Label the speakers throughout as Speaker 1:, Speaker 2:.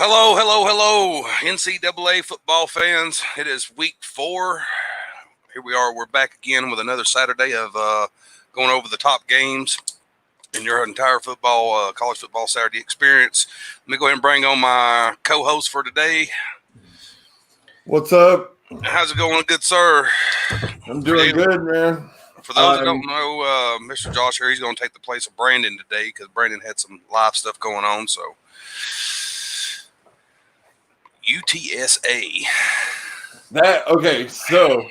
Speaker 1: Hello, NCAA football fans. It is week 4. Here we are. We're back again with another Saturday of going over the top games in your entire college football Saturday experience. Let me go ahead and bring on my co-host for today.
Speaker 2: What's up?
Speaker 1: How's it going, good sir?
Speaker 2: I'm doing good, man.
Speaker 1: For those that don't know, Mr. Josh here, he's going to take the place of Brandon today because Brandon had some live stuff going on, so... UTSA.
Speaker 2: So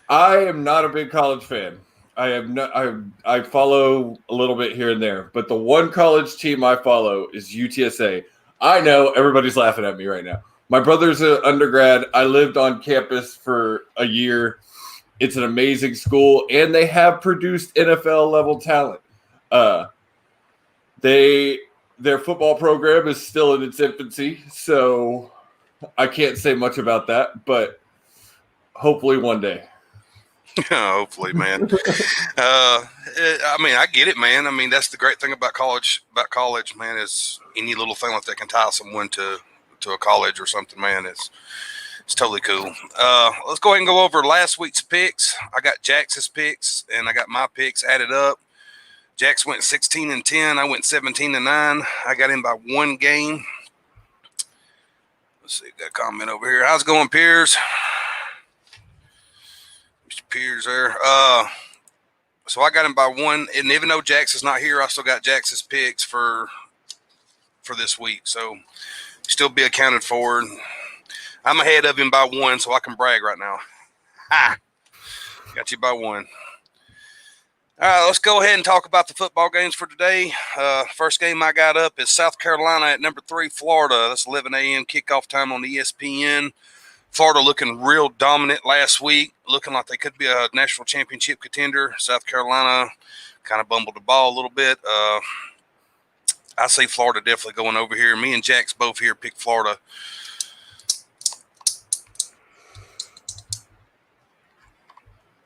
Speaker 2: I am not a big college fan. I follow a little bit here and there, but the one college team I follow is UTSA. I know everybody's laughing at me right now. My brother's an undergrad. I lived on campus for a year. It's an amazing school, and they have produced NFL level talent. Their football program is still in its infancy, so I can't say much about that, but hopefully one day.
Speaker 1: Hopefully, man. I get it, man. I mean, that's the great thing about college, man, is any little thing like that can tie someone to a college or something, man. It's totally cool. Let's go ahead and go over last week's picks. I got Jax's picks, and I got my picks added up. Jax went 16-10. I went 17-9. I got in by one game. Let's see, got a comment over here. How's it going, Piers? Mr. Piers there. So I got him by one, and even though Jax is not here, I still got Jax's picks for this week. So still be accounted for. I'm ahead of him by one, so I can brag right now. Ha! Got you by one. All right, let's go ahead and talk about the football games for today. First game I got up is South Carolina at number 3, Florida. That's 11 a.m. kickoff time on ESPN. Florida looking real dominant last week, looking like they could be a national championship contender. South Carolina kind of bumbled the ball a little bit. I see Florida definitely going over here. Me and Jax both here pick Florida.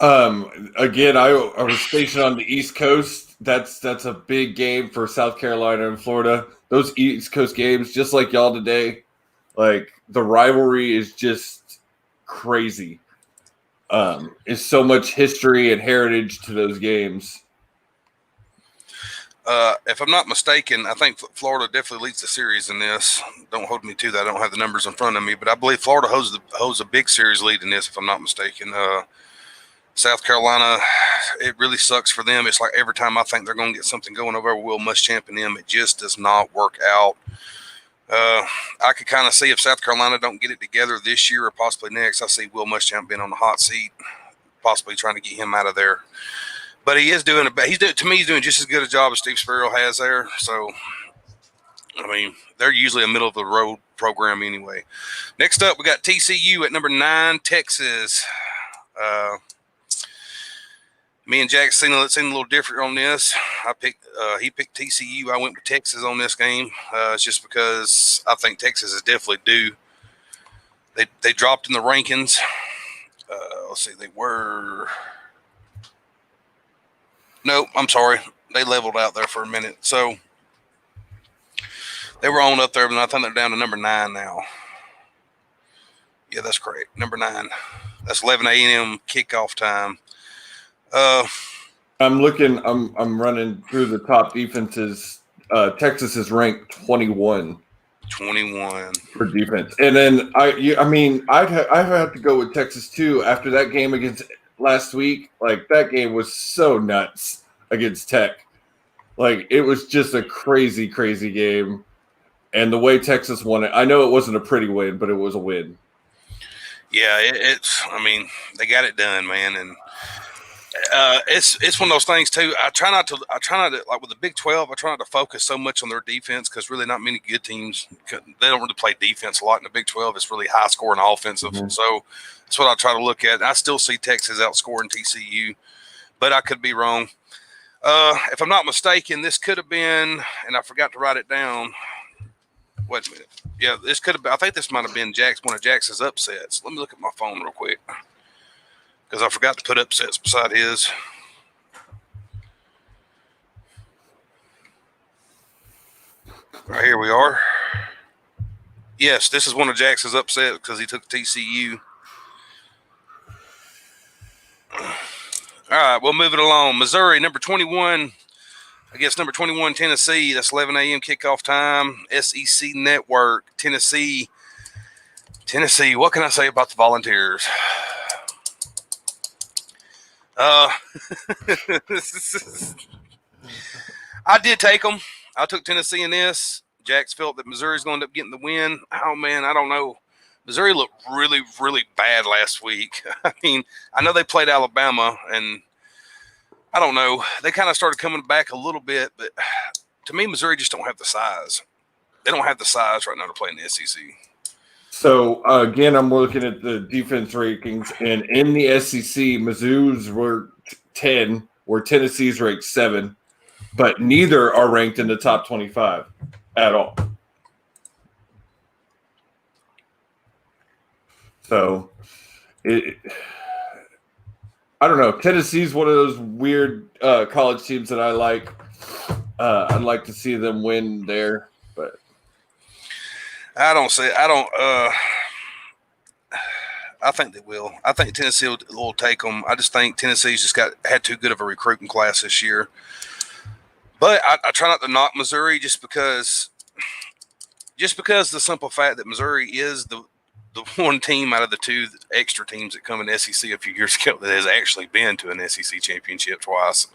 Speaker 2: Again, I was stationed on the East Coast. That's a big game for South Carolina and Florida. Those East Coast games, just like y'all today, like the rivalry is just crazy. It's so much history and heritage to those games.
Speaker 1: If I'm not mistaken, I think Florida definitely leads the series in this. Don't hold me to that. I don't have the numbers in front of me, but I believe Florida holds a big series lead in this, if I'm not mistaken. South Carolina, it really sucks for them. It's like every time I think they're going to get something going over Will Muschamp and them, it just does not work out. I could kind of see if South Carolina don't get it together this year or possibly next, I see Will Muschamp being on the hot seat, possibly trying to get him out of there. But he's doing just as good a job as Steve Spurrier has there. So, I mean, they're usually a middle-of-the-road program anyway. Next up, we got TCU at number 9, Texas. Me and Jack seen a little different on this. He picked TCU. I went with Texas on this game. It's just because I think Texas is definitely due. They dropped in the rankings. Let's see, they were. Nope, I'm sorry. They leveled out there for a minute. So they were on up there, but I think they're down to number 9 now. Yeah, that's correct. Number 9. That's 11 a.m. kickoff time.
Speaker 2: I'm running through the top defenses. Texas is ranked 21 for defense, and then I'd have to go with Texas too. After that game against last week, like that game was so nuts against Tech. Like it was just a crazy game, and the way Texas won it, I know it wasn't a pretty win, but it was a win.
Speaker 1: Yeah, they got it done, man, and. It's one of those things too. I try not to like with the Big 12. I try not to focus so much on their defense because really not many good teams. They don't really play defense a lot in the Big 12. It's really high scoring offensive. Mm-hmm. So that's what I try to look at. I still see Texas outscoring TCU, but I could be wrong. If I'm not mistaken, this could have been, and I forgot to write it down. Wait a minute. Yeah, this could have been. I think this might have been one of Jackson's upsets. Let me look at my phone real quick. Because I forgot to put upsets beside his. Right here we are. Yes, this is one of Jackson's upset because he took TCU. All right, we'll move it along. Missouri, number 21. I guess number 21, Tennessee. That's 11 a.m. kickoff time. SEC Network, Tennessee. What can I say about the Volunteers? I did take them. I took Tennessee in this. Jax felt that Missouri's going to end up getting the win. Oh, man, I don't know. Missouri looked really, really bad last week. I mean, I know they played Alabama, and I don't know. They kind of started coming back a little bit, but to me, Missouri just don't have the size. They don't have the size right now to play in the SEC.
Speaker 2: So, again, I'm looking at the defense rankings, and in the SEC, Mizzou's were 10, where Tennessee's ranked 7, but neither are ranked in the top 25 at all. So, I don't know. Tennessee's one of those weird college teams that I like. I'd like to see them win there, but
Speaker 1: I think they will. I think Tennessee will take them. I just think Tennessee's just had too good of a recruiting class this year. But I try not to knock Missouri just because the simple fact that Missouri is the one team out of the two extra teams that come in the SEC a few years ago that has actually been to an SEC championship twice.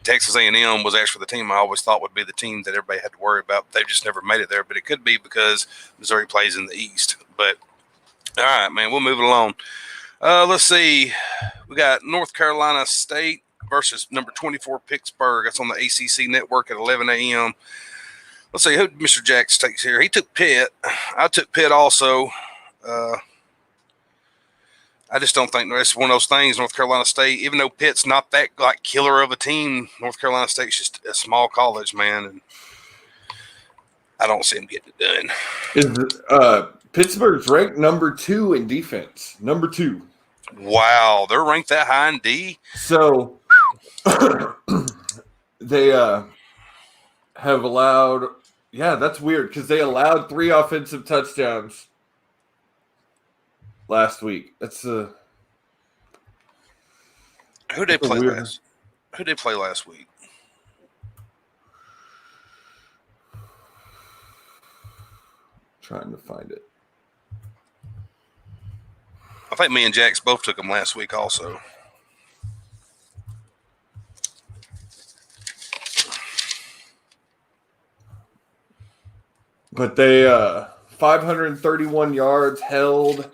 Speaker 1: Texas A&M was actually the team I always thought would be the team that everybody had to worry about. They've just never made it there, but it could be because Missouri plays in the East. But all right, man, we'll move it along. Let's see. We got North Carolina State versus number 24 Pittsburgh. That's on the ACC network at 11 a.m. Let's see who Mr. Jax takes here. He took Pitt. I took Pitt also. I just don't think it's one of those things. North Carolina State, even though Pitt's not that like killer of a team, North Carolina State's just a small college, man, and I don't see them getting it
Speaker 2: done. Pittsburgh's ranked number 2 in defense. Number 2.
Speaker 1: Wow, they're ranked that high in D.
Speaker 2: So they have allowed. Yeah, that's weird because they allowed 3 offensive touchdowns last week. That's
Speaker 1: who they play last? Who they play last week?
Speaker 2: Trying to find it.
Speaker 1: I think me and Jax both took them last week also.
Speaker 2: But they 531 yards held,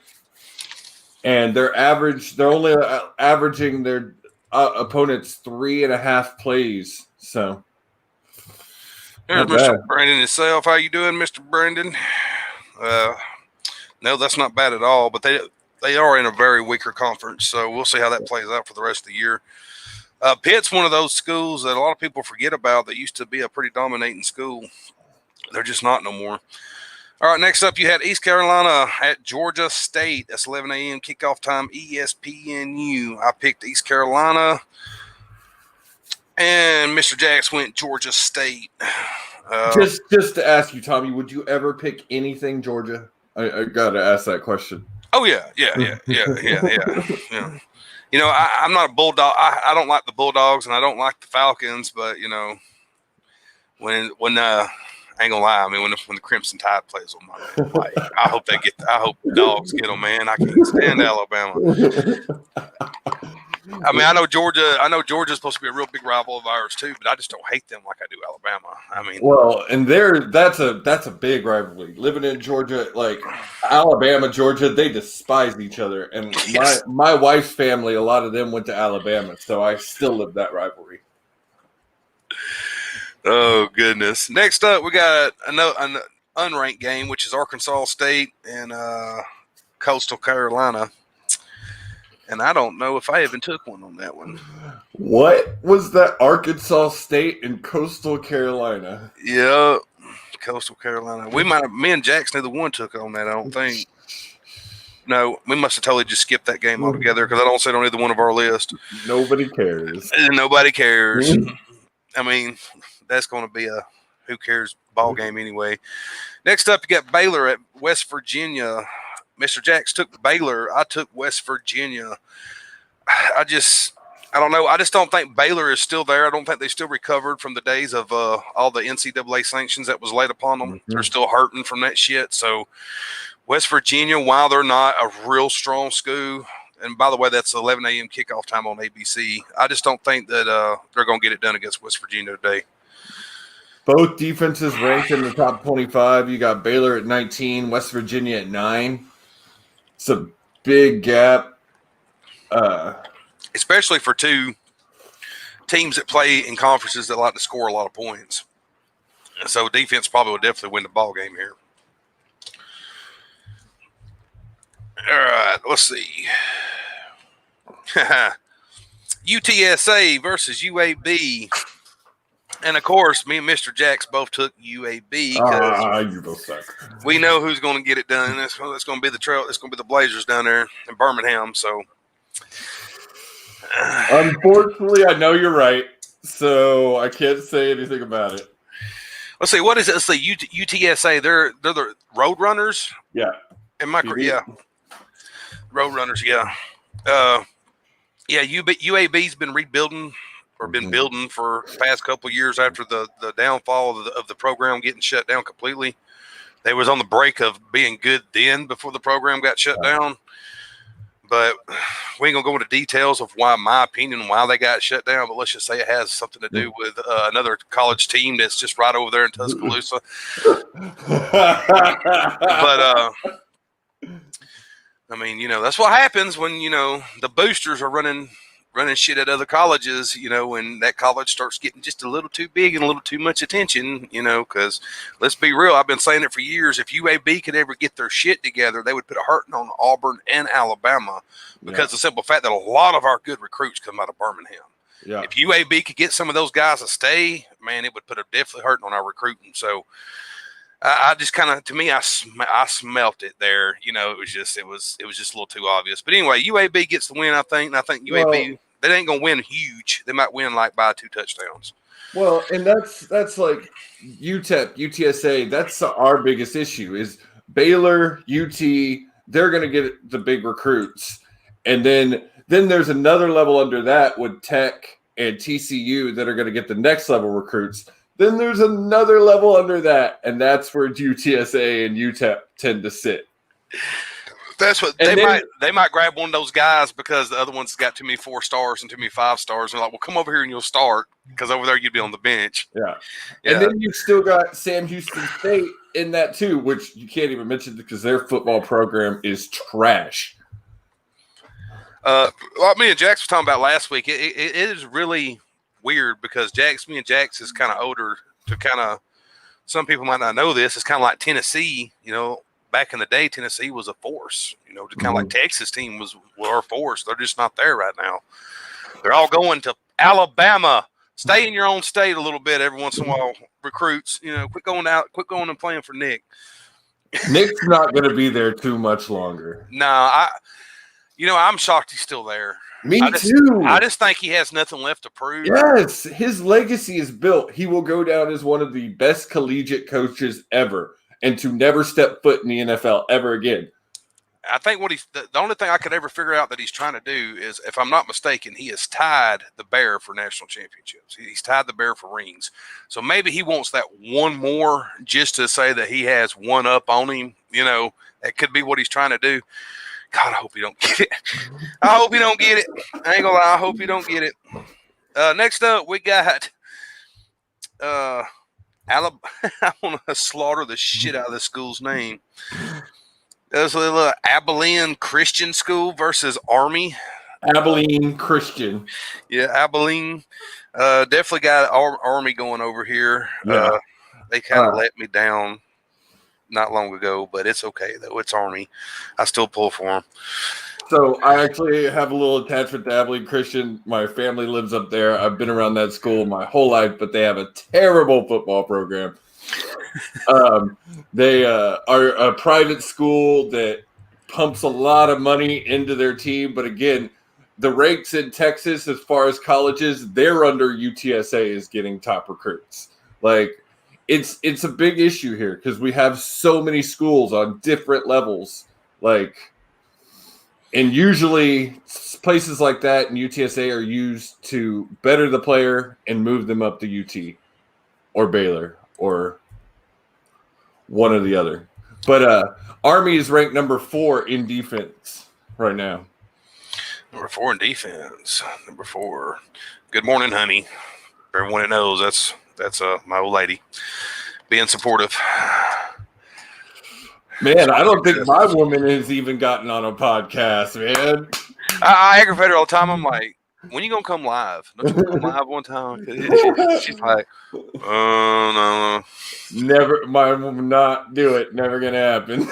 Speaker 2: and they're only averaging their opponents 3.5 plays. So
Speaker 1: there's Mr. Brandon himself. How you doing, Mr. Brandon? No, that's not bad at all. But they are in a very weaker conference, so we'll see how that plays out for the rest of the year. Pitt's one of those schools that a lot of people forget about that used to be a pretty dominating school. They're just not no more. All right, next up you had East Carolina at Georgia State. That's 11 a.m. kickoff time, ESPNU. I picked East Carolina, and Mr. Jax went Georgia State.
Speaker 2: Just to ask you, Tommy, would you ever pick anything Georgia? I got to ask that question.
Speaker 1: Oh, yeah. You know, I'm not a Bulldog. I don't like the Bulldogs, and I don't like the Falcons, but, you know, when I ain't gonna lie. I mean, when the Crimson Tide plays on my man, like, I hope the Dogs get them, man. I can't stand Alabama. I mean, I know Georgia's supposed to be a real big rival of ours too, but I just don't hate them like I do Alabama. I mean,
Speaker 2: well, and that's a big rivalry. Living in Georgia, like Alabama, Georgia, they despise each other. And yes. my wife's family, a lot of them went to Alabama, so I still live that rivalry.
Speaker 1: Oh goodness! Next up, we got an unranked game, which is Arkansas State and Coastal Carolina. And I don't know if I even took one on that one.
Speaker 2: What was that? Arkansas State and Coastal Carolina.
Speaker 1: Yeah, Coastal Carolina. Me and Jax neither one took on that, I don't think. No, we must have totally just skipped that game altogether because I don't see it on either one of our lists.
Speaker 2: Nobody cares.
Speaker 1: Nobody cares. I mean, that's going to be who cares? Ball game anyway. Next up, you got Baylor at West Virginia. Mr. Jacks took Baylor. I took West Virginia. I don't know. I just don't think Baylor is still there. I don't think they still recovered from the days of all the NCAA sanctions that was laid upon them. They're still hurting from that shit. So West Virginia, while they're not a real strong school, and by the way, that's 11 a.m. kickoff time on ABC, I just don't think that they're going to get it done against West Virginia today.
Speaker 2: Both defenses ranked in the top 25. You got Baylor at 19, West Virginia at 9. It's a big gap.
Speaker 1: Especially for two teams that play in conferences that like to score a lot of points. And so defense probably will definitely win the ball game here. All right, let's see. UTSA versus UAB. And, of course, me and Mr. Jacks both took UAB because
Speaker 2: you both suck.
Speaker 1: We know who's going to get it done. It's going to be the trail. It's going to be the Blazers down there in Birmingham. So,
Speaker 2: unfortunately, I know you're right, so I can't say anything about it.
Speaker 1: Let's see. What is it? Let's see. UTSA. They're the Road Runners.
Speaker 2: Yeah.
Speaker 1: And yeah. Road Runners. Yeah. UAB's been rebuilding. Or been building for the past couple of years after the downfall of the program getting shut down completely. They was on the break of being good then before the program got shut down. But we ain't going to go into details of my opinion, why they got shut down. But let's just say it has something to do with another college team that's just right over there in Tuscaloosa. But, I mean, that's what happens when, the boosters are running shit at other colleges, when that college starts getting just a little too big and a little too much attention, because let's be real, I've been saying it for years. If UAB could ever get their shit together, they would put a hurting on Auburn and Alabama because the simple fact that a lot of our good recruits come out of Birmingham. Yeah. If UAB could get some of those guys to stay, man, it would put a definitely hurting on our recruiting. So I just kind of, to me, I smelt it there. It was just a little too obvious. But anyway, UAB gets the win, I think. And I think UAB, they ain't going to win huge. They might win like by 2 touchdowns.
Speaker 2: Well, and that's like UTEP, UTSA. That's our biggest issue is Baylor, UT. They're going to get the big recruits. And then there's another level under that with Tech and TCU that are going to get the next level recruits. Then there's another level under that, and that's where UTSA and UTEP tend to sit.
Speaker 1: That's what they might grab one of those guys because the other one's got too many 4 stars and too many 5 stars. And they're like, well, come over here and you'll start because over there you'd be on the bench.
Speaker 2: Yeah. And then you've still got Sam Houston State in that too, which you can't even mention because their football program is trash.
Speaker 1: Me and Jax were talking about last week. It is really weird because me and Jax is kind of older to kind of, some people might not know this. It's kind of like Tennessee, back in the day, Tennessee was a force, kind of like Texas team was our force. They're just not there right now. They're all going to Alabama. Stay in your own state a little bit every once in a while. Recruits, quit going and playing for Nick.
Speaker 2: Nick's not going to be there too much longer.
Speaker 1: No, I'm shocked he's still there.
Speaker 2: Me too.
Speaker 1: I just think he has nothing left to prove.
Speaker 2: Yes, his legacy is built. He will go down as one of the best collegiate coaches ever. And to never step foot in the NFL ever again.
Speaker 1: I think the only thing I could ever figure out that he's trying to do is, if I'm not mistaken, he has tied the Bear for national championships. He's tied the Bear for rings. So maybe he wants that one more just to say that he has one up on him. That could be what he's trying to do. God, I hope he don't get it. I hope he don't get it. I ain't gonna lie. I hope he don't get it. Next up, we got Alabama. I want to slaughter the shit out of the school's name. There's a little Abilene Christian School versus Army.
Speaker 2: Abilene Christian.
Speaker 1: Yeah, Abilene. Definitely got Army going over here. Yeah. They kind of let me down not long ago, but it's okay, though. It's Army. I still pull for them.
Speaker 2: So I actually have a little attachment to Abilene Christian. My family lives up there. I've been around that school my whole life, but they have a terrible football program. They are a private school that pumps a lot of money into their team. But again, the ranks in Texas as far as colleges, they're under UTSA is getting top recruits. Like it's a big issue here because we have so many schools on different levels, and usually places like that in UTSA are used to better the player and move them up to UT or Baylor or one or the other. But Army is ranked number 4 in defense right now.
Speaker 1: Number 4 in defense. Number 4. Good morning, honey. Everyone that knows that's my old lady being supportive.
Speaker 2: Man, I don't think my woman has even gotten on a podcast, man.
Speaker 1: I aggravate her all the time. I'm like, when you gonna come live? Don't you come live one time? She's like, oh no.
Speaker 2: Never, my woman not do it. Never gonna happen.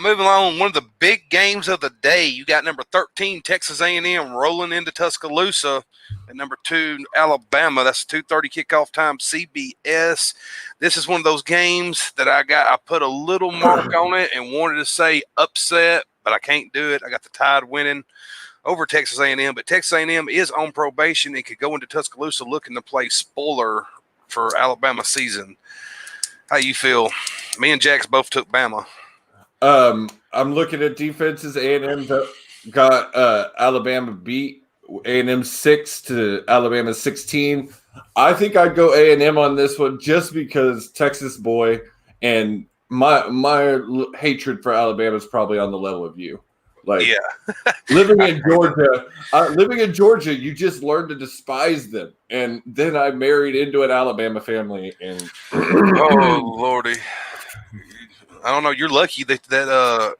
Speaker 1: Moving on, one of the big games of the day. You got number 13 Texas A&M rolling into Tuscaloosa, and number 2 Alabama. That's a 2:30 kickoff time, CBS. This is one of those games that I put a little mark on it and wanted to say upset, but I can't do it. I got the Tide winning over Texas A&M, but Texas A&M is on probation and could go into Tuscaloosa looking to play spoiler for Alabama season. How you feel? Me and Jax both took Bama.
Speaker 2: I'm looking at defenses. A&M got Alabama beat. A&M 6 to Alabama 16. I think I'd go A&M on this one just because Texas boy, and my hatred for Alabama is probably on the level of you. Like,
Speaker 1: yeah.
Speaker 2: living in Georgia, you just learn to despise them. And then I married into an Alabama family, and
Speaker 1: oh Lordy, I don't know. You're lucky that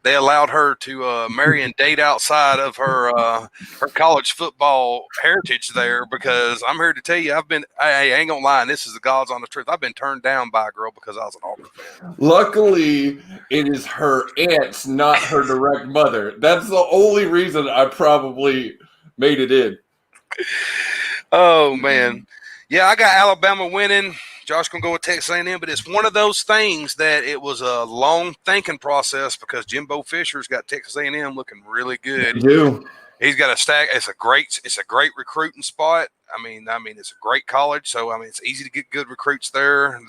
Speaker 1: they allowed her to marry and date outside of her college football heritage there, because I'm here to tell you, I ain't gonna lie, and this is the God's honest truth. I've been turned down by a girl because I was an Auburn fan.
Speaker 2: Luckily, it is her aunt, not her direct mother. That's the only reason I probably made it in.
Speaker 1: Oh man, yeah, I got Alabama winning. Josh gonna go with Texas A&M, but it's one of those things that it was a long thinking process because Jimbo Fisher's got Texas A&M looking really good.
Speaker 2: They do.
Speaker 1: He's got a stack. It's a great recruiting spot. I mean, it's a great college. So, I mean, it's easy to get good recruits there.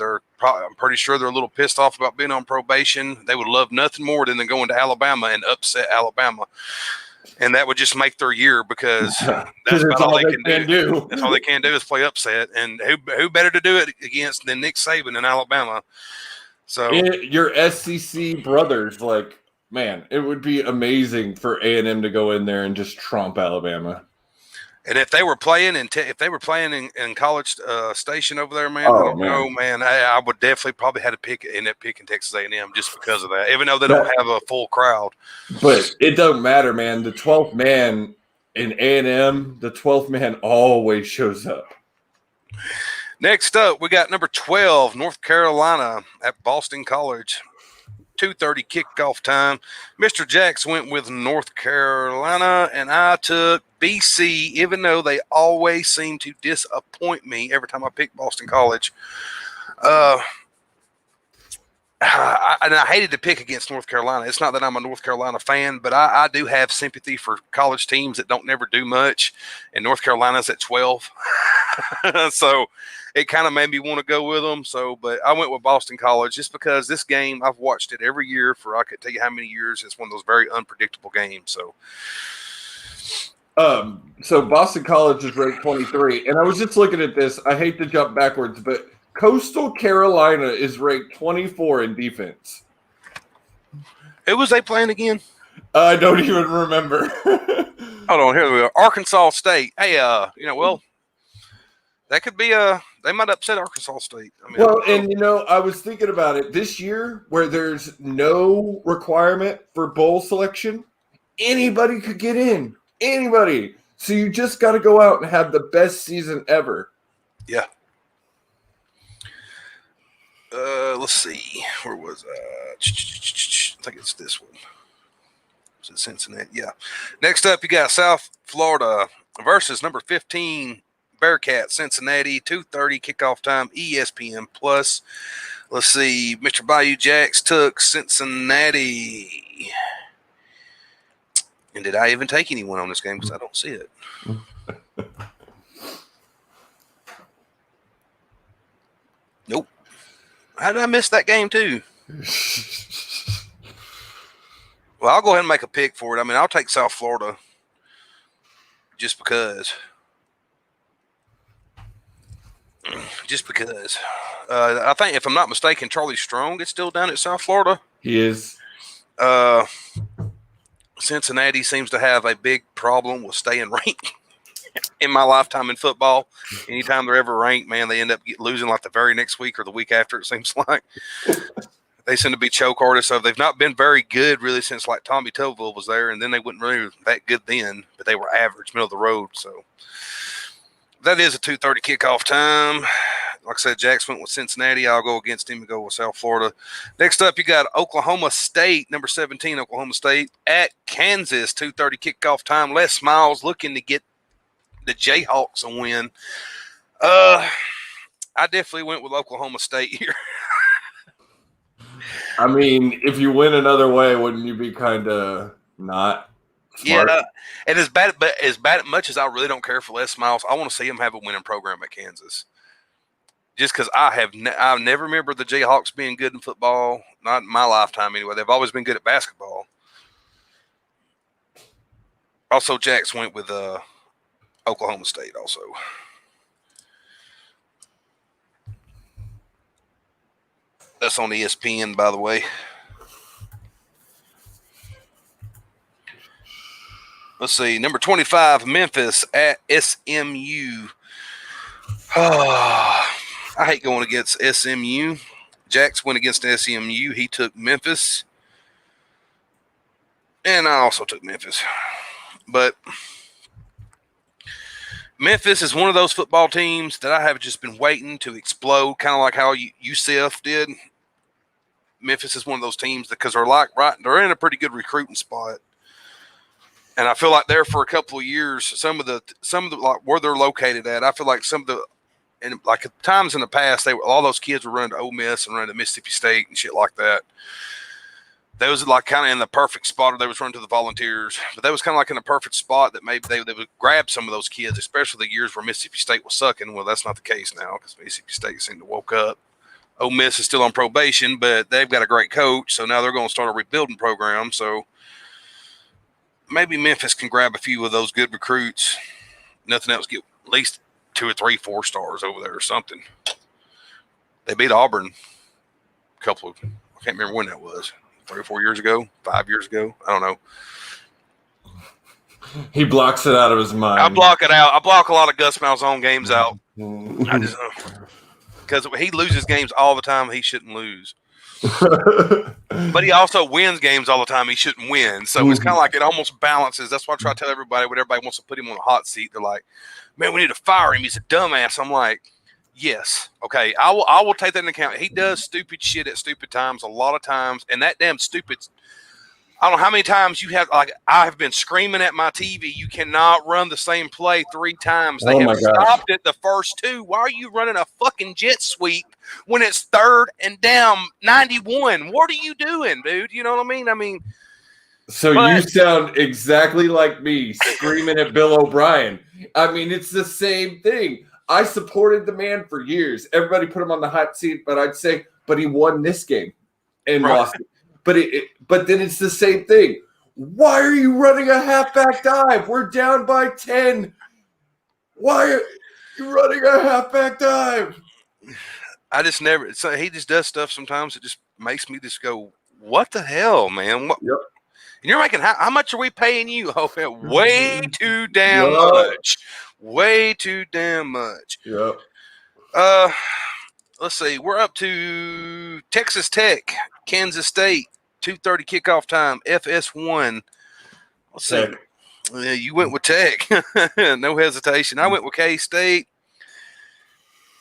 Speaker 1: I'm pretty sure they're a little pissed off about being on probation. They would love nothing more than going to Alabama and upset Alabama. And that would just make their year because that's about all they can do. That's all they can do is play upset. And who better to do it against than Nick Saban in Alabama? So
Speaker 2: your SEC brothers, like, man, it would be amazing for A&M to go in there and just trump Alabama.
Speaker 1: And if they were playing in College Station over there, man, I don't know, man. I would definitely probably end up picking Texas A&M just because of that, even though they don't have a full crowd.
Speaker 2: But it doesn't matter, man. The 12th man in A&M, the 12th man always shows up.
Speaker 1: Next up, we got number 12, North Carolina at Boston College. 2:30 kickoff time. Mr. Jax went with North Carolina, and I took BC, even though they always seem to disappoint me every time I pick Boston College. And I hated to pick against North Carolina. It's not that I'm a North Carolina fan, but I do have sympathy for college teams that don't never do much, and North Carolina's at 12. So it kind of made me want to go with them. But I went with Boston College just because this game, I've watched it every year for I could tell you how many years. It's one of those very unpredictable games.
Speaker 2: So Boston College is ranked 23, and I was just looking at this. I hate to jump backwards, but Coastal Carolina is ranked 24 in defense.
Speaker 1: Who was they playing again?
Speaker 2: I don't even remember.
Speaker 1: Hold on, here we are. Arkansas State. Hey, that could be they might upset Arkansas State. I mean,
Speaker 2: I was thinking about it this year where there's no requirement for bowl selection. Anybody could get in. Anybody. So you just got to go out and have the best season ever.
Speaker 1: Yeah. Let's see. Where was I think it's this one. Was it Cincinnati? Yeah. Next up, you got South Florida versus number 15 Bearcats, Cincinnati. 2:30 kickoff time, ESPN Plus. Let's see. Mr. Bayou Jax took Cincinnati. And did I even take anyone on this game? Because I don't see it. Nope. How did I miss that game too? Well, I'll go ahead and make a pick for it. I mean, I'll take South Florida just because. Just because. I think, if I'm not mistaken, Charlie Strong is still down at South Florida.
Speaker 2: He is.
Speaker 1: Cincinnati seems to have a big problem with staying ranked. In my lifetime in football, anytime they're ever ranked, man, they end up losing like the very next week or the week after, it seems like. They seem to be choke artists. So they've not been very good really since like Tommy Toville was there, and then they weren't really that good then, but they were average, middle of the road. So that is a 2:30 kickoff time. Like I said, Jax went with Cincinnati. I'll go against him and go with South Florida. Next up, you got Oklahoma State, number 17, Oklahoma State at Kansas, 2:30 kickoff time. Les Miles looking to get the Jayhawks a win. I definitely went with Oklahoma State here.
Speaker 2: I mean, if you win another way, wouldn't you be kind of not smart?
Speaker 1: Yeah, and as bad much as I really don't care for Les Miles, I want to see him have a winning program at Kansas. Just because I never remember the Jayhawks being good in football, not in my lifetime anyway. They've always been good at basketball. Also, Jax went with Oklahoma State also. That's on ESPN, by the way. Let's see. Number 25, Memphis at SMU. I hate going against SMU. Jax went against SMU. He took Memphis. And I also took Memphis. But Memphis is one of those football teams that I have just been waiting to explode, kind of like how UCF did. Memphis is one of those teams because they're in a pretty good recruiting spot, and I feel like there for a couple of years, some of the like where they're located at, I feel like and like at times in the past, all those kids were running to Ole Miss and running to Mississippi State and shit like that. They was like kind of in the perfect spot, or they was running to the Volunteers, but that was kind of like in a perfect spot that maybe they would grab some of those kids, especially the years where Mississippi State was sucking. Well, that's not the case now because Mississippi State seemed to woke up. Ole Miss is still on probation, but they've got a great coach, so now they're going to start a rebuilding program. So maybe Memphis can grab a few of those good recruits. Nothing else, get at least 2 or 3 4 stars over there or something. They beat Auburn I can't remember when that was. 3 or 4 years ago, 5 years ago. I don't know.
Speaker 2: He blocks it out of his mind.
Speaker 1: I block it out. I block a lot of Gus Malzahn games out. I just because he loses games all the time he shouldn't lose. But he also wins games all the time he shouldn't win. So it's kind of like it almost balances. That's why I try to tell everybody when everybody wants to put him on a hot seat. They're like, man, we need to fire him. He's a dumbass. I'm like, yes. Okay, I will take that into account. He does stupid shit at stupid times a lot of times. And that damn stupid – I don't know how many times you have – like I have been screaming at my TV, you cannot run the same play 3 times. They have stopped it the first 2. Why are you running a fucking jet sweep when it's 3rd and down 91? What are you doing, dude? You know what I mean?
Speaker 2: So you sound exactly like me screaming at Bill O'Brien. I mean, it's the same thing. I supported the man for years. Everybody put him on the hot seat, but I'd say, but he won this game and lost it. But then it's the same thing. Why are you running a halfback dive? We're down by 10. Why are you running a halfback dive?
Speaker 1: I just never. So he just does stuff sometimes that just makes me just go, "What the hell, man?" What?
Speaker 2: Yep.
Speaker 1: And you're making how much are we paying you? Oh, man, way too damn much. Way too damn much.
Speaker 2: Yep.
Speaker 1: Let's see. We're up to Texas Tech, Kansas State, 2:30 kickoff time, FS1. Let's see. You went with Tech. No hesitation. I went with K-State.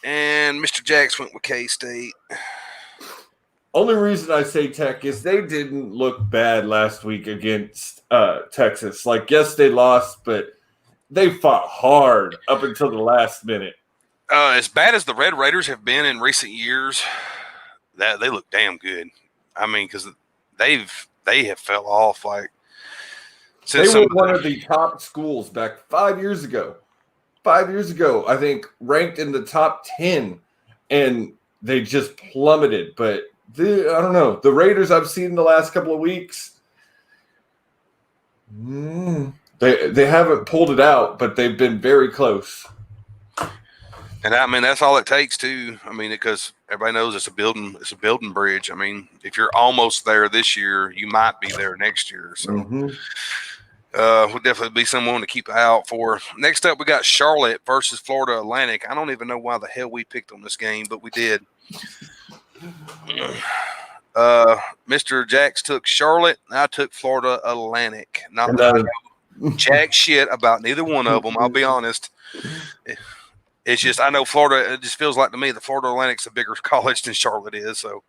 Speaker 1: And Mr. Jax went with K-State.
Speaker 2: Only reason I say Tech is they didn't look bad last week against Texas. Like, yes, they lost, but they fought hard up until the last minute.
Speaker 1: As bad as the Red Raiders have been in recent years, that they look damn good. I mean, because they have fell off. Like
Speaker 2: they were one of the top schools back 5 years ago. 5 years ago, I think, ranked in the top 10, and they just plummeted. But I don't know. The Raiders I've seen the last couple of weeks, they haven't pulled it out, but they've been very close.
Speaker 1: And I mean, that's all it takes too. I mean, because everybody knows it's a building bridge. I mean, if you're almost there this year, you might be there next year. So would definitely be someone to keep out for. Next up, we got Charlotte versus Florida Atlantic. I don't even know why the hell we picked on this game, but we did. Mr. Jax took Charlotte, and I took Florida Atlantic. Not that I know jack shit about neither one of them, I'll be honest. It's just, I know Florida, it just feels like to me that Florida Atlantic's a bigger college than Charlotte is. So,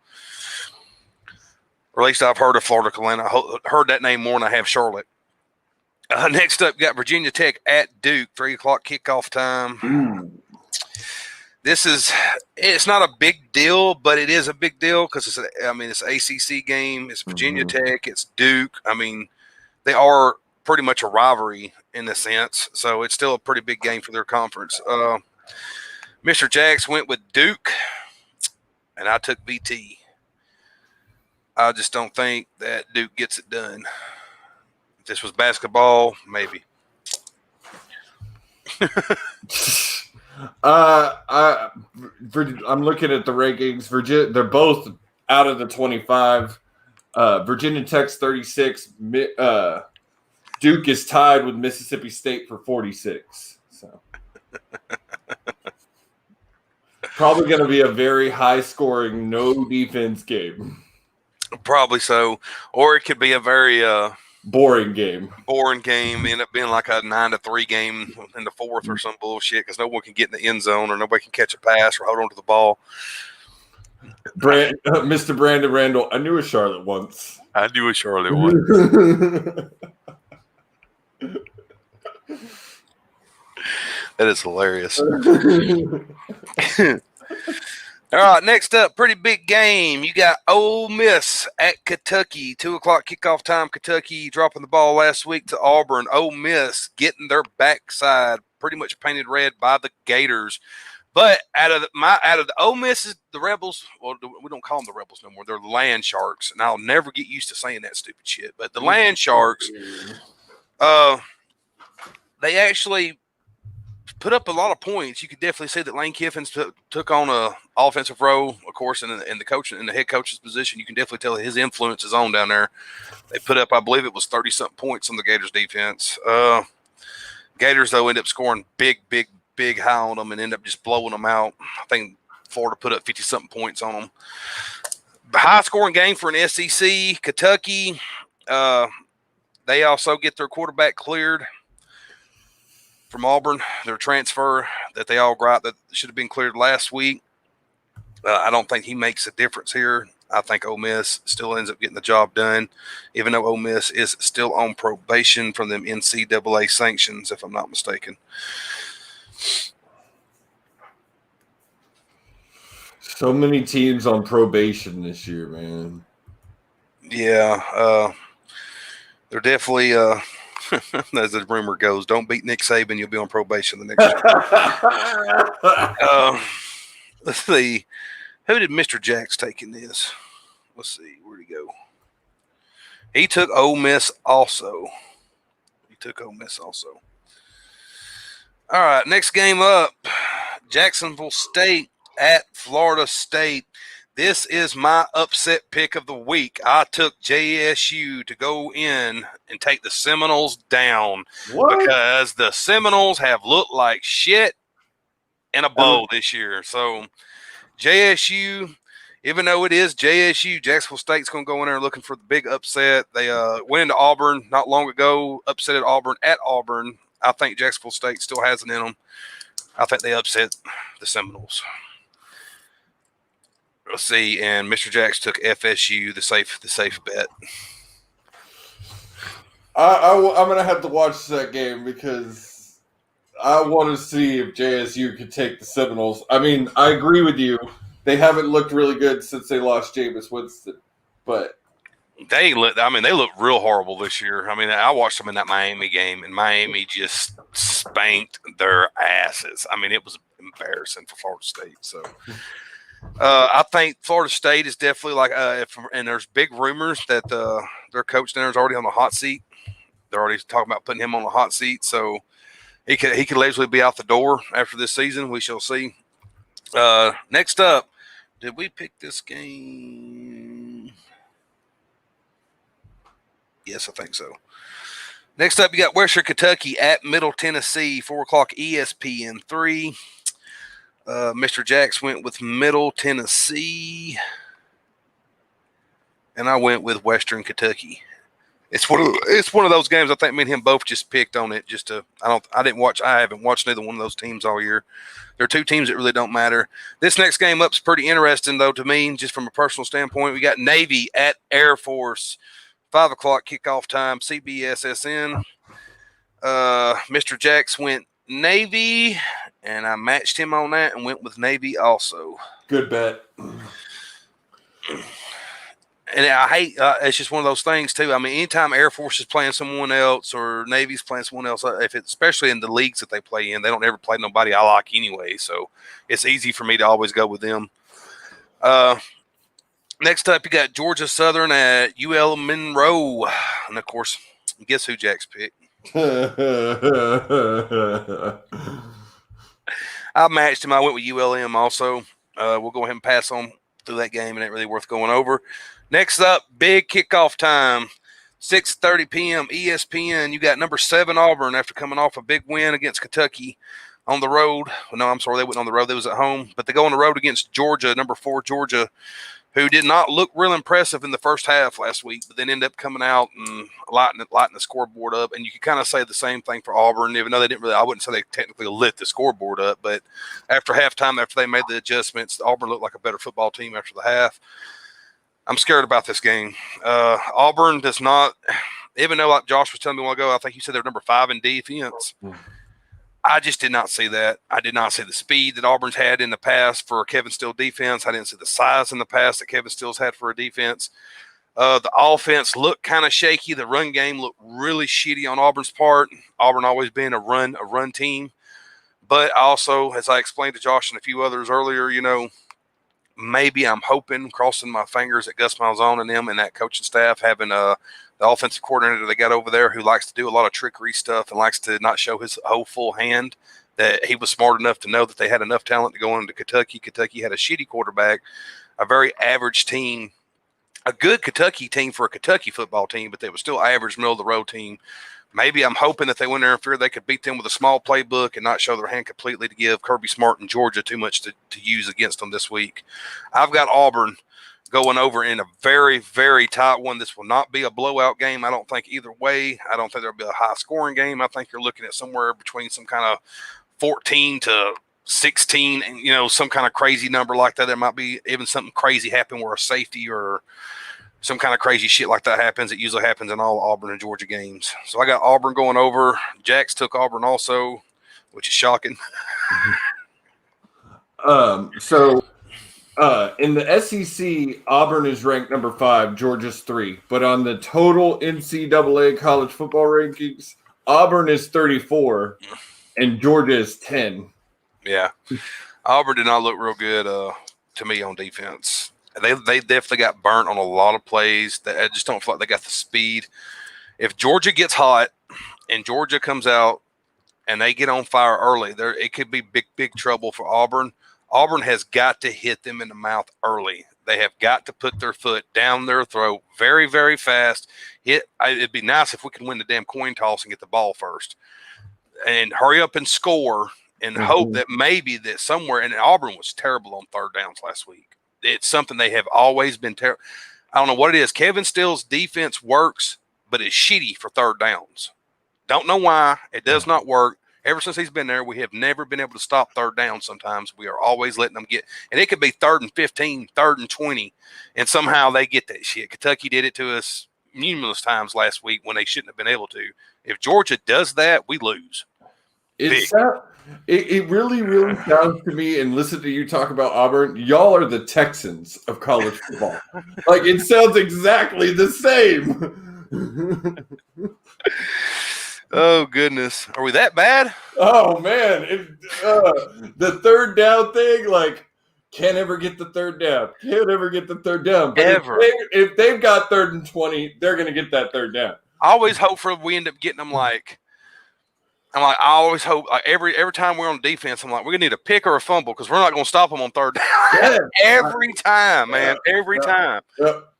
Speaker 1: or at least I've heard of Florida Atlantic. I heard that name more than I have Charlotte. Next up, we got Virginia Tech at Duke, 3 o'clock kickoff time. It's not a big deal, but it is a big deal because it's an ACC game. It's Virginia Tech. It's Duke. I mean, they are pretty much a rivalry in a sense. So it's still a pretty big game for their conference. Mr. Jax went with Duke, and I took VT. I just don't think that Duke gets it done. If this was basketball, maybe.
Speaker 2: I'm looking at the rankings. They're both out of the 25. Virginia Tech's 36. Duke is tied with Mississippi State for 46. So probably going to be a very high-scoring, no defense game.
Speaker 1: Probably so, or it could be a very
Speaker 2: boring game.
Speaker 1: End up being like a 9-3 game in the fourth or some bullshit because no one can get in the end zone or nobody can catch a pass or hold on to the ball.
Speaker 2: Mr. Brandon Randall, I knew a Charlotte once.
Speaker 1: That is hilarious. All right, next up, pretty big game. You got Ole Miss at Kentucky, 2 o'clock kickoff time. Kentucky dropping the ball last week to Auburn. Ole Miss getting their backside pretty much painted red by the Gators. But out of the Ole Miss, the Rebels, well, we don't call them the Rebels no more. They're the Land Sharks, and I'll never get used to saying that stupid shit. But the Land Sharks, they actually put up a lot of points. You could definitely see that Lane Kiffin took on a offensive role, of course, in the head coach's position. You can definitely tell that his influence is on down there. They put up, I believe it was 30-something points on the Gators defense. Gators, though, end up scoring big high on them and end up just blowing them out. I think Florida put up 50-something points on them. High-scoring game for an SEC. Kentucky, they also get their quarterback cleared from Auburn, their transfer that they all got that should have been cleared last week. I don't think he makes a difference here. I think Ole Miss still ends up getting the job done, even though Ole Miss is still on probation from them NCAA sanctions, if I'm not mistaken.
Speaker 2: So many teams on probation this year, man.
Speaker 1: Yeah, they're definitely as the rumor goes, don't beat Nick Saban, you'll be on probation the next year. Let's see. Who did Mr. Jax take in this? Let's see. Where'd he go? He took Ole Miss also. All right, next game up. Jacksonville State at Florida State. This is my upset pick of the week. I took JSU to go in and take the Seminoles down because the Seminoles have looked like shit in a bowl this year. So JSU, even though it is JSU, Jacksonville State's going to go in there looking for the big upset. They went into Auburn not long ago, upsetted Auburn at Auburn. I think Jacksonville State still has it in them. I think they upset the Seminoles. Let's see, and Mr. Jax took FSU, the safe bet.
Speaker 2: I'm gonna have to watch that game because I want to see if JSU could take the Seminoles. I mean, I agree with you; they haven't looked really good since they lost Jameis Winston, but
Speaker 1: they look real horrible this year. I mean, I watched them in that Miami game, and Miami just spanked their asses. I mean, it was embarrassing for Florida State. So. I think Florida State is definitely like, and there's big rumors that their coach there is already on the hot seat. They're already talking about putting him on the hot seat, so he could allegedly be out the door after this season. We shall see. Next up, did we pick this game? Yes, I think so. Next up, you got Western Kentucky at Middle Tennessee, 4 o'clock ESPN 3. Mr. Jax went with Middle Tennessee, and I went with Western Kentucky. It's one of those games I think me and him both just picked on it. I haven't watched neither one of those teams all year. They're two teams that really don't matter. This next game up's pretty interesting though to me, just from a personal standpoint. We got Navy at Air Force, 5 o'clock kickoff time, CBSSN. Mr. Jax went Navy, and I matched him on that and went with Navy also.
Speaker 2: Good bet.
Speaker 1: And I hate it's just one of those things too. I mean, anytime Air Force is playing someone else or Navy's playing someone else, especially in the leagues that they play in, they don't ever play nobody I like anyway. So it's easy for me to always go with them. Next up, you got Georgia Southern at UL Monroe, and of course, guess who Jack's picked? I matched him. I went with ULM also. We'll go ahead and pass on through that game. It ain't really worth going over. Next up, big kickoff time, 6:30 p.m. ESPN. You got number 7 Auburn after coming off a big win against Kentucky on the road. Well, no, I'm sorry, they went on the road. They was at home, but they go on the road against Georgia, number 4 Georgia, who did not look real impressive in the first half last week, but then ended up coming out and lighting the scoreboard up. And you could kind of say the same thing for Auburn, even though they didn't really, I wouldn't say they technically lit the scoreboard up, but after halftime, after they made the adjustments, Auburn looked like a better football team after the half. I'm scared about this game. Auburn does not, even though like Josh was telling me a while ago, I think you said they're number 5 in defense. I just did not see that. I did not see the speed that Auburn's had in the past for a Kevin Steele defense. I didn't see the size in the past that Kevin Steele's had for a defense. The offense looked kind of shaky. The run game looked really shitty on Auburn's part. Auburn always been a run team. But also, as I explained to Josh and a few others earlier, maybe I'm hoping, crossing my fingers at Gus Malzahn and them and that coaching staff having the offensive coordinator they got over there who likes to do a lot of trickery stuff and likes to not show his whole full hand, that he was smart enough to know that they had enough talent to go into Kentucky. Kentucky had a shitty quarterback, a very average team, a good Kentucky team for a Kentucky football team, but they was still average, middle-of-the-road team. Maybe I'm hoping that they went there and figured they could beat them with a small playbook and not show their hand completely to give Kirby Smart and Georgia too much to use against them this week. I've got Auburn going over in a very, very tight one. This will not be a blowout game, I don't think, either way. I don't think there'll be a high-scoring game. I think you're looking at somewhere between some kind of 14 to 16 and, some kind of crazy number like that. There might be even something crazy happen where a safety or some kind of crazy shit like that happens. It usually happens in all Auburn and Georgia games. So I got Auburn going over. Jax took Auburn also, which is shocking.
Speaker 2: In the SEC, Auburn is ranked number 5, Georgia's 3. But on the total NCAA college football rankings, Auburn is 34 and Georgia is 10.
Speaker 1: Yeah. Auburn did not look real good to me on defense. They definitely got burnt on a lot of plays. I just don't feel like they got the speed. If Georgia gets hot and Georgia comes out and they get on fire early, it could be big trouble for Auburn. Auburn has got to hit them in the mouth early. They have got to put their foot down their throat very, very fast. It'd be nice if we could win the damn coin toss and get the ball first and hurry up and score and hope that maybe that somewhere – and Auburn was terrible on third downs last week. It's something they have always been terrible. I don't know what it is. Kevin Steele's defense works, but it's shitty for third downs. Don't know why. It does not work. Ever since he's been there, we have never been able to stop third down sometimes. We are always letting them get – and it could be 3rd and 15, 3rd and 20, and somehow they get that shit. Kentucky did it to us numerous times last week when they shouldn't have been able to. If Georgia does that, we lose.
Speaker 2: It really, really sounds to me, and listen to you talk about Auburn, y'all are the Texans of college football. Like, it sounds exactly the same.
Speaker 1: Oh, goodness. Are we that bad?
Speaker 2: Oh, man. The third down thing, like, Can't ever get the third down. Can't ever get the third down. But
Speaker 1: Ever.
Speaker 2: if they've got 3rd and 20, they're going to get that third down.
Speaker 1: I always hope for we end up getting them like. I always hope like every time we're on defense, I'm like, we're gonna need a pick or a fumble because we're not gonna stop them on 3rd down.
Speaker 2: Yeah.
Speaker 1: Every time, man. Every time.
Speaker 2: Yep.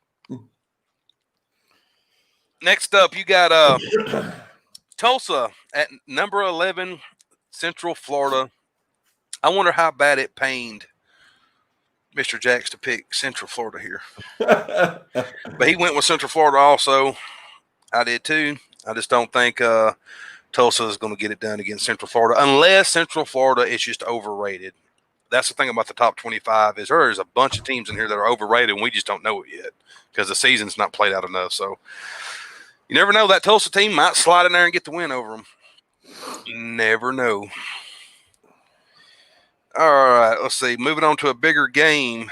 Speaker 1: Next up, you got Tulsa at number 11, Central Florida. I wonder how bad it pained Mr. Jacks to pick Central Florida here. But he went with Central Florida also. I did too. I just don't think Tulsa is going to get it done against Central Florida unless Central Florida is just overrated. That's the thing about the top 25 is there's a bunch of teams in here that are overrated and we just don't know it yet because the season's not played out enough. So you never know. That Tulsa team might slide in there and get the win over them. You never know. All right, let's see. Moving on to a bigger game.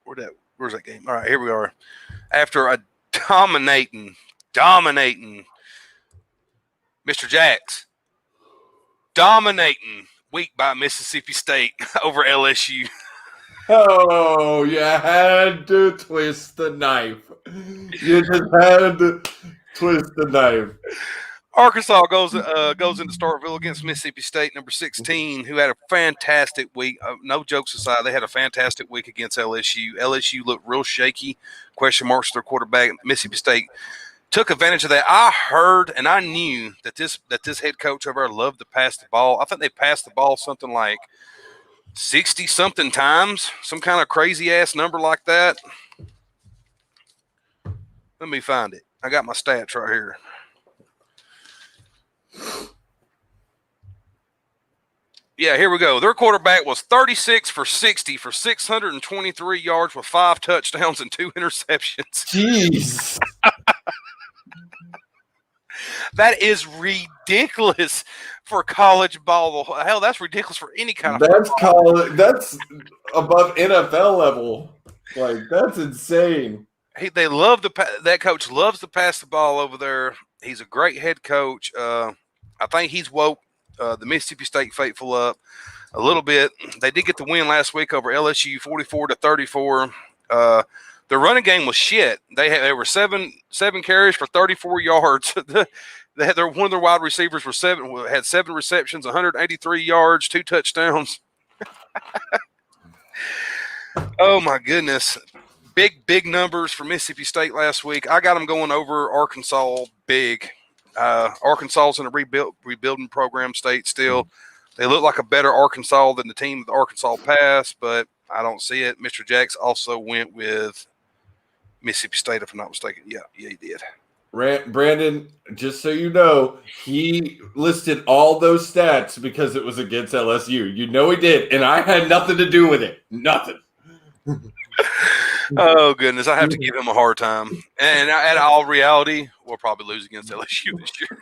Speaker 1: Where's that game? All right, here we are. After a dominating Mr. Jacks, dominating week by Mississippi State over LSU.
Speaker 2: Oh, you had to twist the knife. You just had to twist the knife.
Speaker 1: Arkansas goes into Starkville against Mississippi State, number 16, who had a fantastic week. No jokes aside, they had a fantastic week against LSU. LSU looked real shaky, question marks to their quarterback. Mississippi State took advantage of that. I heard and I knew that this head coach over there loved to pass the ball. I think they passed the ball something like 60-something times, some kind of crazy-ass number like that. Let me find it. I got my stats right here. Yeah, here we go. Their quarterback was 36 for 60 for 623 yards with 5 touchdowns and 2 interceptions.
Speaker 2: Jeez.
Speaker 1: That is ridiculous for college ball. Hell, that's ridiculous for any kind of
Speaker 2: football. That's above NFL level. Like, that's insane.
Speaker 1: They love that coach loves to pass the ball over there. He's a great head coach. I think he's woke the Mississippi State faithful up a little bit. They did get the win last week over LSU, 44-34. The running game was shit. They were seven carries for 34 yards. One of their wide receivers had 7 receptions, 183 yards, 2 touchdowns. Oh my goodness. Big numbers for Mississippi State last week. I got them going over Arkansas big. Arkansas's in a rebuilding program state still. They look like a better Arkansas than the team with Arkansas Pass, but I don't see it. Mr. Jacks also went with Mississippi State, if I'm not mistaken. Yeah, he did.
Speaker 2: Brandon, just so you know, he listed all those stats because it was against LSU. You know he did, and I had nothing to do with it. Nothing.
Speaker 1: Oh, goodness. I have to give him a hard time. And at all reality, we'll probably lose against LSU this year.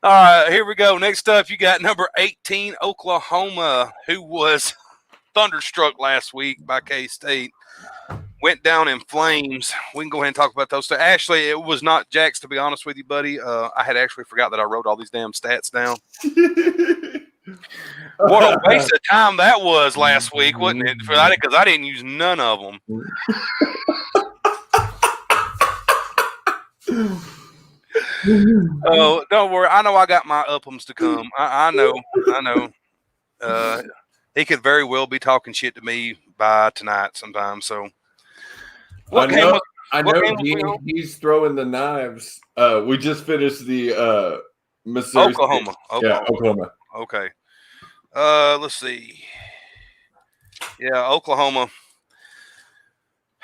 Speaker 1: All right, here we go. Next up, you got number 18, Oklahoma, who was thunderstruck last week by K-State. Went down in flames. We can go ahead and talk about those. So actually, it was not Jax, to be honest with you, buddy. I had actually forgot that I wrote all these damn stats down. What a waste of time that was last week, wasn't it? Because I didn't use none of them. Oh, don't worry. I know I got my upums to come. I know. He could very well be talking shit to me by tonight sometime. So,
Speaker 2: I know he's throwing the knives. We just finished the Missouri
Speaker 1: Oklahoma.
Speaker 2: Yeah, Oklahoma.
Speaker 1: Okay. Let's see. Yeah, Oklahoma.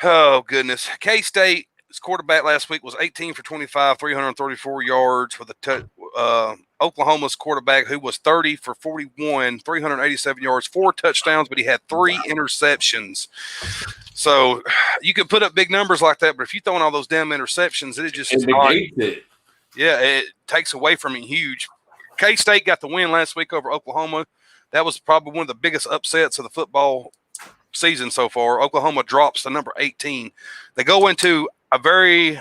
Speaker 1: Oh, goodness. K-State's quarterback last week was 18 for 25, 334 yards with a Oklahoma's quarterback who was 30 for 41, 387 yards, 4 touchdowns, but he had 3 interceptions. So you can put up big numbers like that, but if you throw in all those damn interceptions, it just
Speaker 2: negates it.
Speaker 1: Yeah, it takes away from it huge. K-State got the win last week over Oklahoma. That was probably one of the biggest upsets of the football season so far. Oklahoma drops to number 18. They go into a very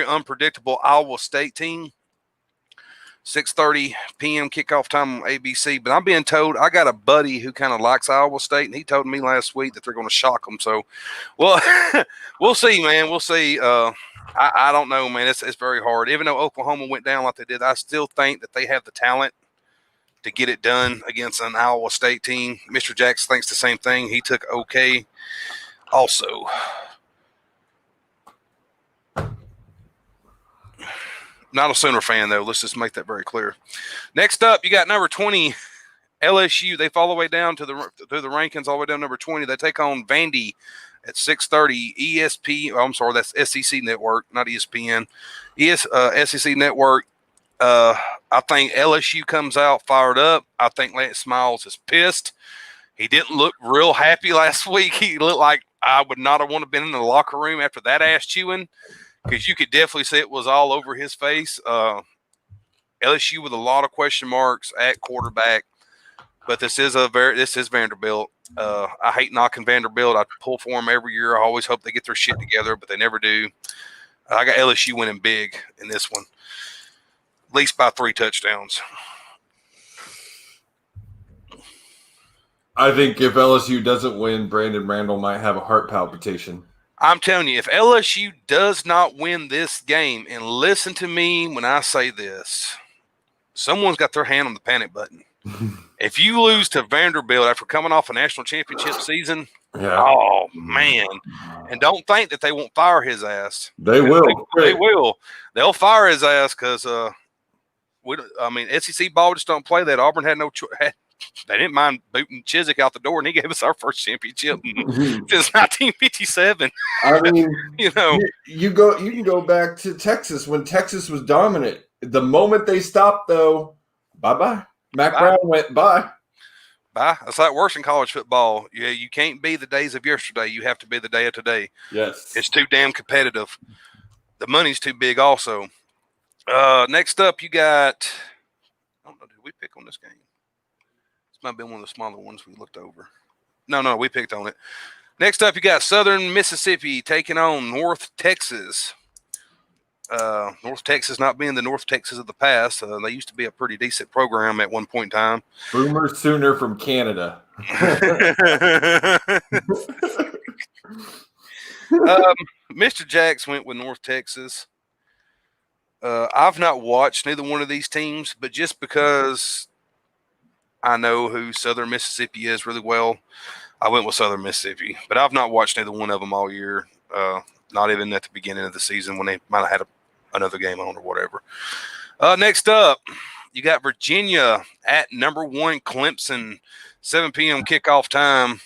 Speaker 1: unpredictable Iowa State team 6:30 p.m. kickoff time on ABC. But I'm being told I got a buddy who kind of likes Iowa State, and he told me last week that they're going to shock them. So, well, we'll see, man. We'll see. I don't know, man. It's very hard. Even though Oklahoma went down like they did, I still think that they have the talent to get it done against an Iowa State team. Mr. Jackson thinks the same thing. He took OK also. Not a Sooner fan, though. Let's just make that very clear. Next up, you got number 20, LSU. They fall all the way down to the rankings, all the way down to number 20. They take on Vandy at 6:30. ESP. Oh, I'm sorry, that's SEC Network, not ESPN. SEC Network. I think LSU comes out fired up. I think Lance Smiles is pissed. He didn't look real happy last week. He looked like I would not have wanted to been in the locker room after that ass chewing, because you could definitely see it was all over his face. LSU with a lot of question marks at quarterback, but this is Vanderbilt. I hate knocking Vanderbilt. I pull for them every year. I always hope they get their shit together, but they never do. I got LSU winning big in this one, at least by 3 touchdowns.
Speaker 2: I think if LSU doesn't win, Brandon Randall might have a heart palpitation.
Speaker 1: I'm telling you, if LSU does not win this game, and listen to me when I say this, someone's got their hand on the panic button. If you lose to Vanderbilt after coming off a national championship season, oh, man. And don't think that they won't fire his ass.
Speaker 2: They will.
Speaker 1: They will. They'll fire his ass because, SEC ball just don't play that. Auburn had no choice. They didn't mind booting Chiswick out the door, and he gave us our first championship since 1957.
Speaker 2: I mean, you can go back to Texas when Texas was dominant. The moment they stopped, though, bye-bye. Mac Brown went bye.
Speaker 1: Bye. It's like worse in college football. Yeah, you can't be the days of yesterday. You have to be the day of today.
Speaker 2: Yes.
Speaker 1: It's too damn competitive. The money's too big also. Next up, you got – I don't know, did we pick on this game? Might have been one of the smaller ones we looked over. No, we picked on it. Next up, you got Southern Mississippi taking on North Texas. North Texas not being the North Texas of the past. They used to be a pretty decent program at one point in time.
Speaker 2: Boomer Sooner from Canada.
Speaker 1: Mr. Jacks went with North Texas. I've not watched neither one of these teams, but just because I know who Southern Mississippi is really well, I went with Southern Mississippi. But I've not watched neither one of them all year, not even at the beginning of the season when they might have had another game on or whatever. Next up, you got Virginia at number 1 Clemson, 7 p.m. kickoff time.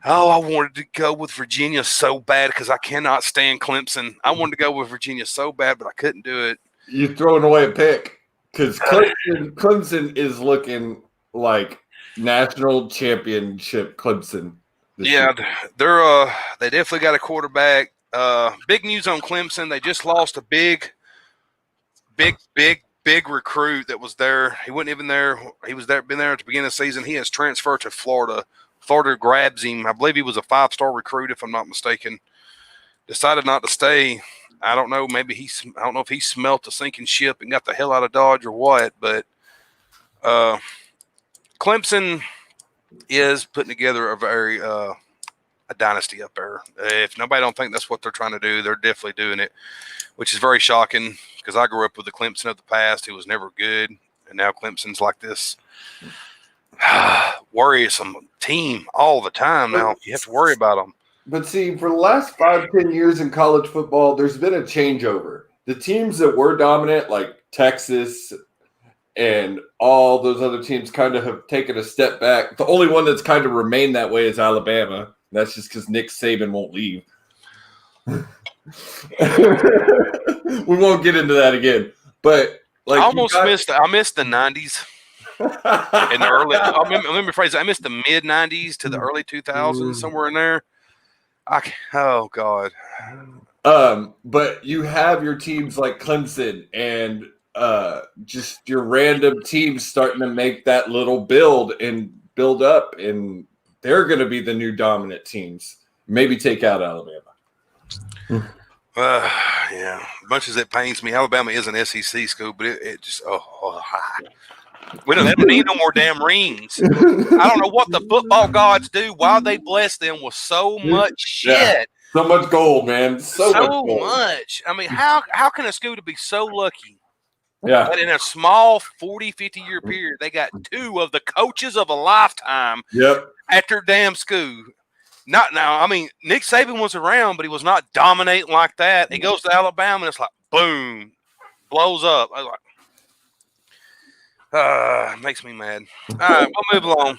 Speaker 1: Oh, I wanted to go with Virginia so bad because I cannot stand Clemson. I wanted to go with Virginia so bad, but I couldn't do it.
Speaker 2: You're throwing away a pick because Clemson is looking like national championship Clemson.
Speaker 1: Yeah, they definitely got a quarterback. Big news on Clemson. They just lost a big recruit that was there. He wasn't even there. He was been there at the beginning of the season. He has transferred to Florida. Florida grabs him. I believe he was a 5-star recruit, if I'm not mistaken. Decided not to stay. I don't know. Maybe I don't know if he smelt the sinking ship and got the hell out of Dodge or what, but Clemson is putting together a very a dynasty up there. If nobody don't think that's what they're trying to do, they're definitely doing it, which is very shocking because I grew up with the Clemson of the past. It was never good, and now Clemson's like this worrisome team all the time. Now you have to worry about them.
Speaker 2: But see, for the last 5-10 years in college football, there's been a changeover. The teams that were dominant, like Texas and all those other teams, kind of have taken a step back. The only one that's kind of remained that way is Alabama. That's just because Nick Saban won't leave. We won't get into that again. But like,
Speaker 1: I missed the 90s. In the early, let me phrase it. I missed the mid 90s to the early 2000s, somewhere in there. Oh God.
Speaker 2: But you have your teams like Clemson and just your random teams starting to make that little build up, and they're going to be the new dominant teams. Maybe take out Alabama.
Speaker 1: Yeah. Much as it pains me, Alabama is an SEC school, but it just we don't need no more damn rings. I don't know what the football gods do. Why they bless them with so much shit.
Speaker 2: Yeah. So much gold, man. So much gold.
Speaker 1: I mean, how can a school to be so lucky?
Speaker 2: Yeah.
Speaker 1: That in a small 40, 50-year period, they got two of the coaches of a lifetime at their damn school. Not now. I mean, Nick Saban was around, but he was not dominating like that. He goes to Alabama, and it's like boom, blows up. I was like, makes me mad. All right, we'll move along.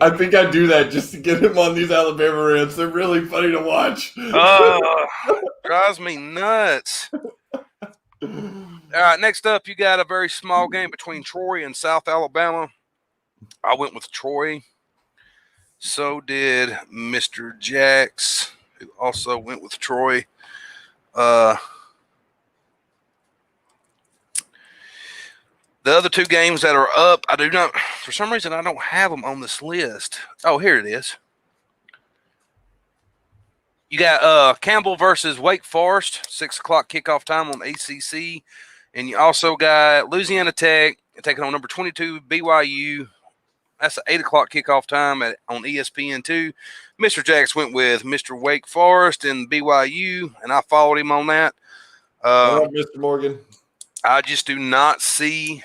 Speaker 2: I think I do that just to get him on these Alabama rants. They're really funny to watch.
Speaker 1: Drives me nuts. All right, next up, you got a very small game between Troy and South Alabama. I went with Troy. So did Mr. Jax, who also went with Troy. The other two games that are up, I do not, for some reason, I don't have them on this list. Oh, here it is. You got Campbell versus Wake Forest, 6 o'clock kickoff time on ACC. And you also got Louisiana Tech taking on number 22 BYU. That's an 8 o'clock kickoff time on ESPN2. Mr. Jax went with Mr. Wake Forest and BYU, and I followed him on that.
Speaker 2: All right, Mr. Morgan.
Speaker 1: I just do not see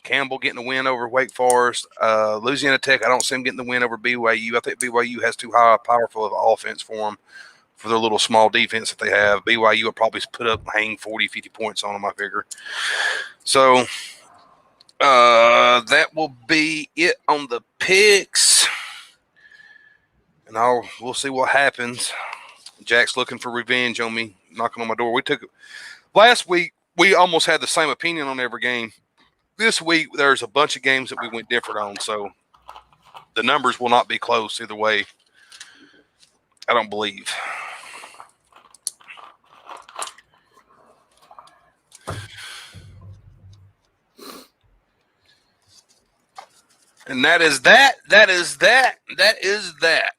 Speaker 1: Campbell getting the win over Wake Forest. Louisiana Tech, I don't see him getting the win over BYU. I think BYU has too high, powerful of an offense for them, for their little small defense that they have. BYU will probably hang 40, 50 points on them, I figure. So that will be it on the picks, and we'll see what happens. Jack's looking for revenge on me, knocking on my door. Last week we almost had the same opinion on every game. This week there's a bunch of games that we went different on, so the numbers will not be close either way. I don't believe. And that is that. That is that. That is that.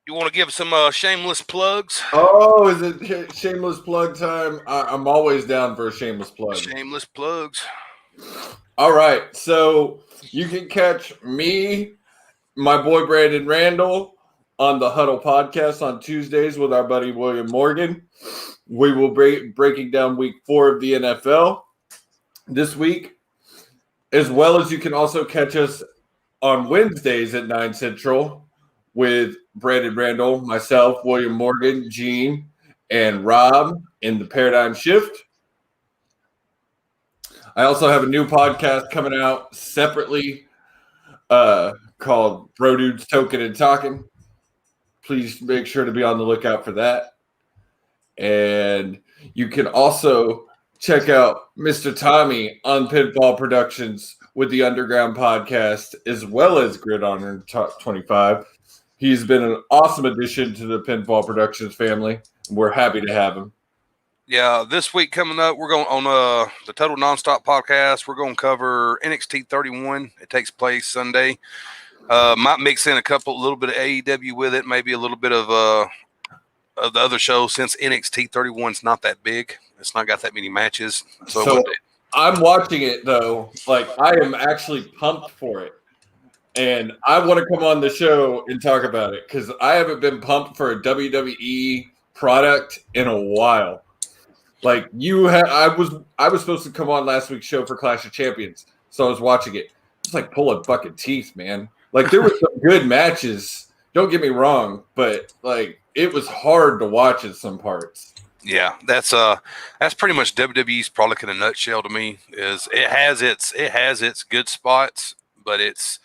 Speaker 1: You want to give some shameless plugs?
Speaker 2: Oh, is it shameless plug time? I'm always down for a shameless plug.
Speaker 1: Shameless plugs.
Speaker 2: All right. So you can catch me, my boy Brandon Randall, on the Huddle podcast on Tuesdays with our buddy William Morgan. We will be breaking down week 4 of the NFL this week, as well as you can also catch us on Wednesdays at 9 Central with Brandon Randall, myself, William Morgan, Gene, and Rob in the Paradigm Shift. I also have a new podcast coming out separately called Bro Dudes Token and Talking. Please make sure to be on the lookout for that. And you can also check out Mr. Tommy on Pinball Productions with the Underground Podcast, as well as Gridiron Top 25. He's been an awesome addition to the Pinball Productions family. We're happy to have him.
Speaker 1: Yeah, this week coming up, we're going on the Total Nonstop podcast. We're going to cover NXT 31. It takes place Sunday. Might mix in a little bit of AEW with it, maybe a little bit of the other shows, since NXT 31 is not that big. It's not got that many matches. So
Speaker 2: I'm watching it, though. Like, I am actually pumped for it. And I want to come on the show and talk about it because I haven't been pumped for a WWE product in a while. Like I was supposed to come on last week's show for Clash of Champions, so I was watching it. It's like pulling bucket teeth, man. Like there were some good matches. Don't get me wrong, but like it was hard to watch in some parts.
Speaker 1: Yeah, that's pretty much WWE's product in a nutshell to me. Is it has its good spots, but it's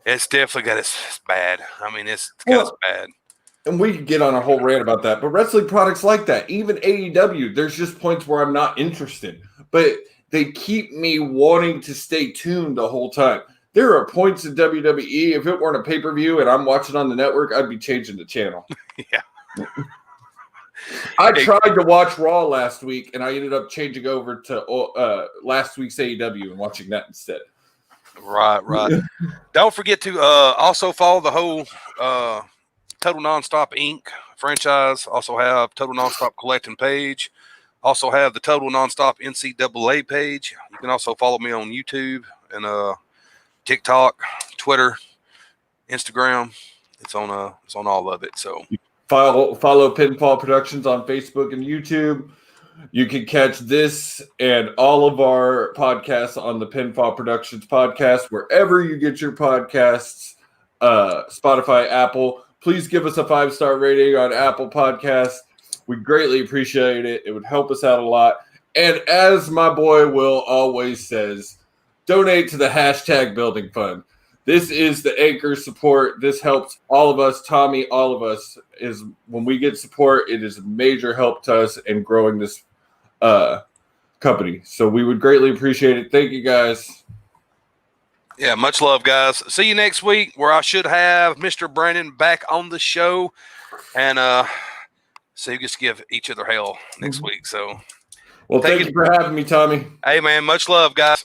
Speaker 1: definitely got its bad. I mean, it's got its bad.
Speaker 2: And we could get on a whole rant about that. But wrestling products like that, even AEW, there's just points where I'm not interested. But they keep me wanting to stay tuned the whole time. There are points in WWE, if it weren't a pay-per-view and I'm watching on the network, I'd be changing the channel.
Speaker 1: Yeah.
Speaker 2: I tried to watch Raw last week, and I ended up changing over to last week's AEW and watching that instead.
Speaker 1: Right. Don't forget to also follow the whole Total Nonstop Inc. franchise. Also have Total Nonstop Collecting page. Also have the Total Nonstop NCAA page. You can also follow me on YouTube and TikTok, Twitter, Instagram. It's on all of it. So
Speaker 2: follow Pinfall Productions on Facebook and YouTube. You can catch this and all of our podcasts on the Pinfall Productions podcast, wherever you get your podcasts, Spotify, Apple. Please give us a 5-star rating on Apple Podcasts. We greatly appreciate it. It would help us out a lot. And as my boy Will always says, donate to the #building fund. This is the anchor support. This helps all of us, Tommy, all of us. Is when we get support, it is a major help to us in growing this company. So we would greatly appreciate it. Thank you, guys.
Speaker 1: Yeah, much love, guys. See you next week, where I should have Mr. Brandon back on the show, and so you just give each other hell next week. So,
Speaker 2: well, thank you for having me, Tommy.
Speaker 1: Hey, man, much love, guys.